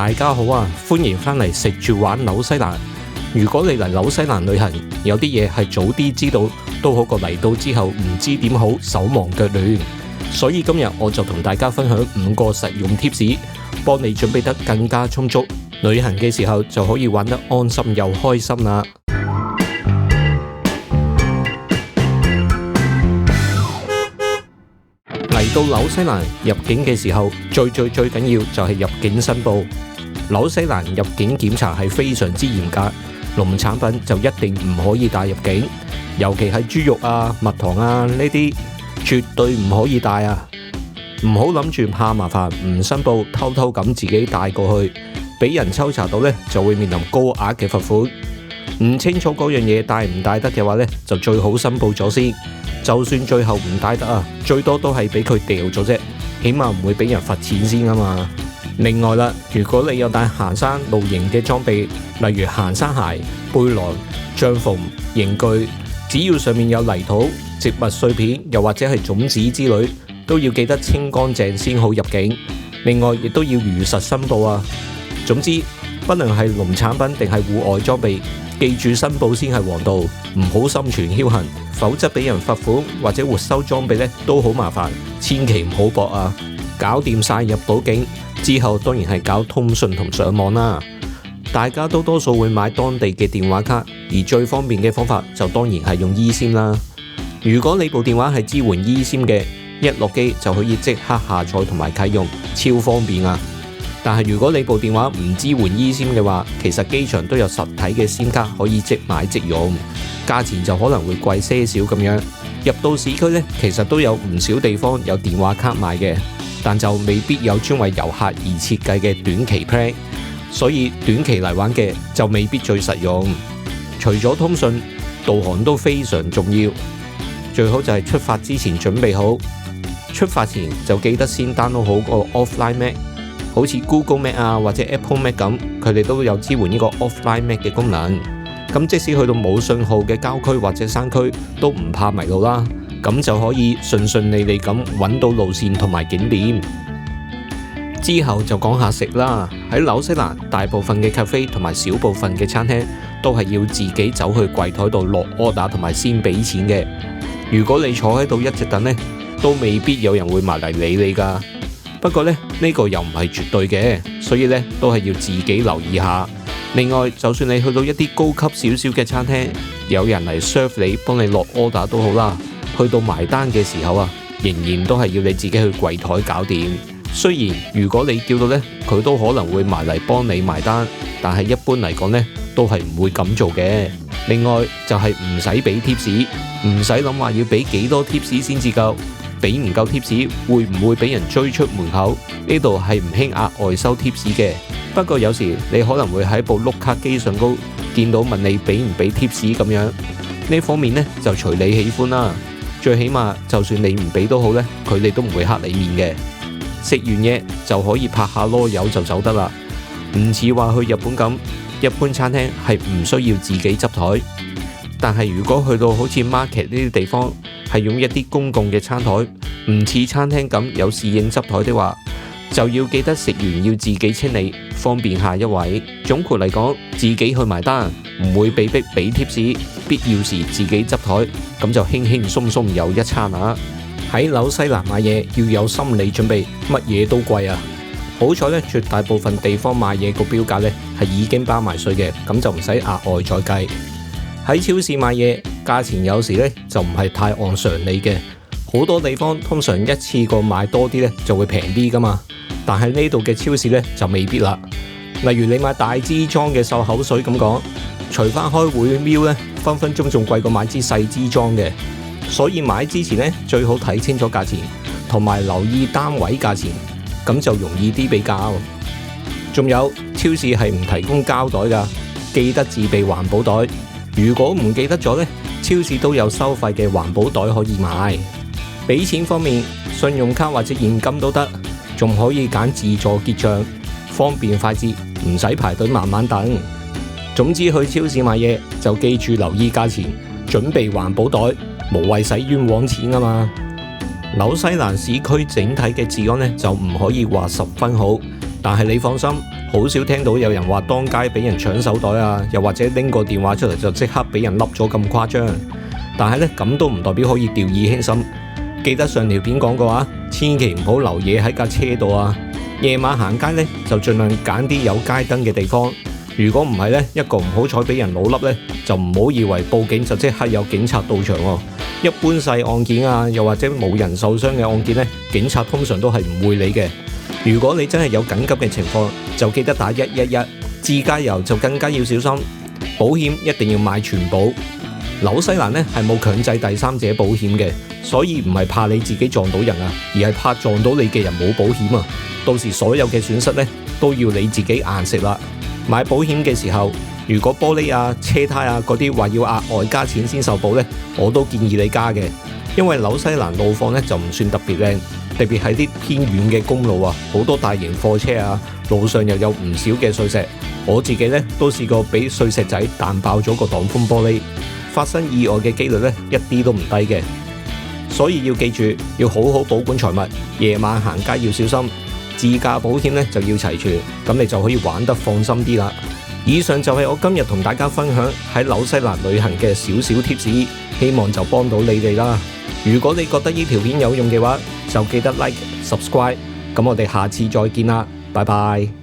大家好啊，歡迎返嚟食住玩紐西蘭。如果你嚟紐西蘭旅行，有啲嘢係早啲知道，都好過嚟到之後唔知點好，手忙腳亂。所以今日我就同大家分享5個實用貼士，幫你準備得更加充足，旅行嘅時候就可以玩得安心又開心啦。嚟到紐西蘭入境嘅時候，最緊要就係入境申報。紐西蘭入境檢查係非常之嚴格，農產品就一定唔可以帶入境，尤其係豬肉啊、蜜糖啊呢啲，絕對唔可以帶啊！唔好諗住怕麻煩唔申報，偷偷咁自己帶過去，俾人抽查到呢，就會面臨高額嘅罰款。唔清楚嗰樣嘢帶唔帶得嘅話呢，就最好申報咗先。就算最後唔帶得啊，最多都係俾佢掉咗啫，起碼唔會俾人罰錢先啊嘛。另外啦，如果你有帶行山露營嘅裝備，例如行山鞋、背囊、帳篷、營具，只要上面有泥土、植物碎片，又或者係種子之類，都要記得清乾淨先好入境。另外，亦都要如實申報啊。總之，不論係農產品定係戶外裝備，記住申報先係王道，唔好心存僥倖，否則俾人罰款或者沒收裝備呢都好麻煩，千祈唔好搏啊！搞掂晒入到境之後，當然係搞通訊同上網啦。大家都多數會買當地嘅電話卡，而最方便嘅方法就當然係用 eSIM 啦。如果你部電話係支援 eSIM 嘅，一落機就可以即刻下載同埋啟用，超方便啊！但係如果你部電話唔支援 eSIM 嘅話，其實機場都有實體嘅 SIM 卡可以即買即用，價錢就可能會貴些少咁樣。入到市區呢，其實都有唔少地方有電話卡賣嘅，但就未必有專為遊客而設計嘅短期 plan， 所以短期嚟玩嘅就未必最實用。除咗通訊，導航都非常重要，最好就係出發之前準備好。出發前就記得先 download 好個 offline map。好似 Google Map 啊或者 Apple Map 咁，佢哋都有支援呢個 offline map 嘅功能。咁即使去到冇信號嘅郊區或者山區，都唔怕迷路啦。咁就可以順利咁揾到路線同埋景點。之後就講下食啦。喺紐西蘭，大部分嘅 cafe 同埋小部分嘅餐廳都係要自己走去櫃台度落 order 同埋先俾錢嘅。如果你坐喺度一直等呢，都未必有人會埋嚟理你㗎。不過呢個又唔係絕對嘅，所以呢都係要自己留意下。另外，就算你去到一啲高級少少嘅餐廳，有人嚟 serve 你，幫你落 order 都好啦。去到埋單嘅時候啊，仍然都係要你自己去櫃台搞掂。雖然如果你叫到呢，佢都可能會埋嚟幫你埋單，但係一般嚟講呢，都係唔會咁做嘅。另外就係唔使俾 tips，唔使諗話要俾幾多 tips 先至夠。俾唔夠 tips 會唔會俾人追出門口？呢度係唔興額外收 tips 嘅。不過有時你可能會喺部碌卡機上高見到問你俾唔俾 tips 咁樣，呢方面呢就隨你喜歡啦。最起碼就算你唔俾都好呢，佢哋都唔會黑你面嘅。食完嘢就可以拍下籮柚就走得啦。唔似話去日本咁，一般餐廳係唔需要自己執台。但係如果去到好似 market 呢啲地方，係用一啲公共嘅餐台，唔似餐廳咁有侍應執台的話，就要記得食完要自己清理，方便下一位。總括嚟講，自己去埋單，唔會被逼俾 tips，必要時自己執台，咁就輕輕鬆鬆有一餐啦。喺紐西蘭買嘢要有心理準備，乜嘢都貴啊！好彩呢，絕大部分地方買嘢個標價呢係已經包埋稅嘅，咁就唔使額外再計。喺超市買嘢，價錢有時呢就唔係太按常理嘅，好多地方通常一次過買多啲呢就會平啲噶嘛，但係呢度嘅超市呢就未必啦。例如你買大支裝嘅漱口水咁講，除翻開會瞄呢，分分鐘仲貴過買支細支裝嘅，所以買之前呢最好睇清楚價錢，同埋留意單位價錢，咁就容易啲比較。仲有超市係唔提供膠袋噶，記得自備環保袋。如果唔記得咗呢，超市都有收費嘅環保袋可以買。俾錢方面，信用卡或者現金都得，仲可以揀自助結賬，方便快捷，唔使排隊慢慢等。總之去超市買嘢就記住留意價錢，準備環保袋，無謂使冤枉錢啊嘛。紐西蘭市區整體嘅治安呢就唔可以話十分好，但係你放心，好少聽到有人話當街俾人搶手袋啊，又或者拎個電話出嚟就即刻俾人笠咗咁誇張。但係呢，咁都唔代表可以掉以輕心。記得上條片講過啊，千祈唔好留嘢喺架車度啊。夜晚行街呢，就盡量揀啲有街燈嘅地方。如果唔係呢，一個唔好彩俾人老笠呢，就唔好以為報警就即刻有警察到場喎。一般細案件啊，又或者冇人受傷嘅案件呢，警察通常都係唔會理嘅。如果你真係有緊急嘅情況，就記得打111。自駕遊就更加要小心，保險一定要買全保。紐西蘭呢係冇強制第三者保險嘅，所以唔係怕你自己撞到人啊，而係怕撞到你嘅人冇保險啊。到時所有嘅損失呢，都要你自己硬食啦。買保險嘅時候，如果玻璃啊、車胎啊嗰啲話要額外加錢先受保呢，我都建議你加嘅，因為紐西蘭路況呢就唔算特別靚，特別係啲偏遠嘅公路啊，好多大型貨車啊，路上又有唔少嘅碎石。我自己呢都試過俾碎石仔彈爆咗個擋風玻璃，發生意外嘅機率呢一啲都唔低嘅。所以要記住，要好好保管財物，夜晚行街要小心。自駕保險呢就要齊全，咁你就可以玩得放心啲啦。以上就係我今日同大家分享喺紐西蘭旅行嘅小小貼士，希望就幫到你哋啦。如果你覺得呢條片有用嘅話，就記得 like、subscribe。咁我哋下次再見啦，拜拜。